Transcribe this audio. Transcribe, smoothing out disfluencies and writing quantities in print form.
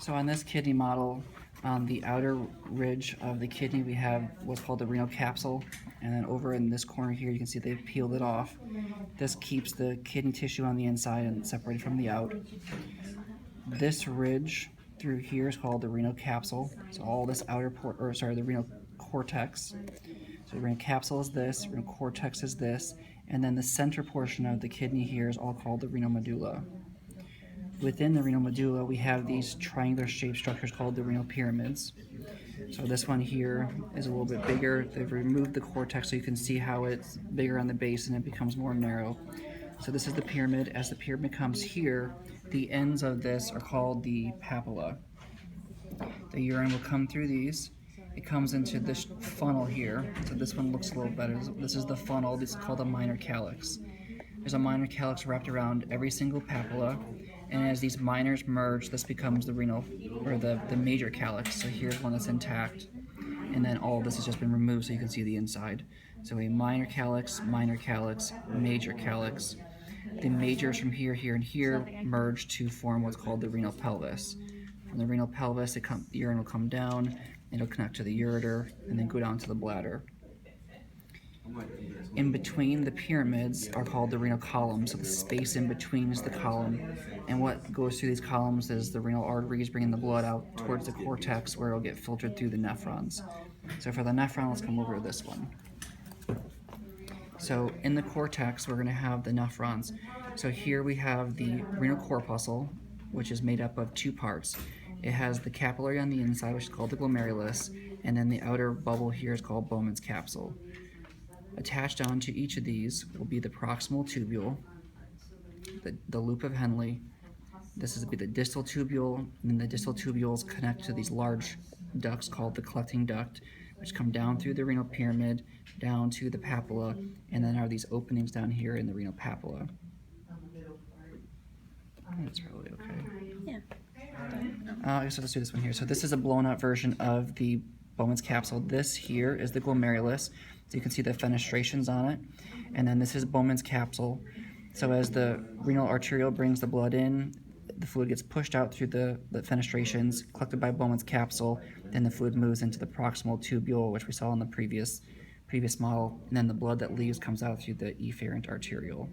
So on this kidney model, on the outer ridge of the kidney, we have what's called the renal capsule, and then over in this corner here, you can see they've peeled it off. This keeps the kidney tissue on the inside and separated from the out. This ridge through here is called the renal capsule. So all this outer the renal cortex. So the renal capsule is this, renal cortex is this, and then the center portion of the kidney here is all called the renal medulla. Within the renal medulla, we have these triangular shaped structures called the renal pyramids. So this one here is a little bit bigger. They've removed the cortex so you can see how it's bigger on the base and it becomes more narrow. So this is the pyramid. As the pyramid comes here, the ends of this are called the papilla. The urine will come through these. It comes into this funnel here. So this one looks a little better. This is the funnel. This is called a minor calyx. There's a minor calyx wrapped around every single papilla, and as these minors merge, this becomes the renal, or the major calyx. So here's one that's intact, and then all of this has just been removed so you can see the inside. So a minor calyx, major calyx. The majors from here, here, and here merge to form what's called the renal pelvis. From the renal pelvis, the urine will come down, it'll connect to the ureter, and then go down to the bladder. In between the pyramids are called the renal columns, so the space in between is the column, and what goes through these columns is the renal arteries bringing the blood out towards the cortex where it'll get filtered through the nephrons. So for the nephron, let's come over to this one. So in the cortex, we're going to have the nephrons. So here we have the renal corpuscle, which is made up of two parts. It has the capillary on the inside, which is called the glomerulus, and then the outer bubble here is called Bowman's capsule. Attached onto each of these will be the proximal tubule, the loop of Henle. This is be the distal tubule, and then the distal tubules connect to these large ducts called the collecting duct, which come down through the renal pyramid, down to the papilla, and then are these openings down here in the renal papilla. That's probably okay. Yeah. I guess let's do this one here. So this is a blown out version of the Bowman's capsule. This here is the glomerulus. So you can see the fenestrations on it. And then this is Bowman's capsule. So as the renal arteriole brings the blood in, the fluid gets pushed out through the fenestrations, collected by Bowman's capsule. Then the fluid moves into the proximal tubule, which we saw in the previous model. And then the blood that leaves comes out through the efferent arteriole.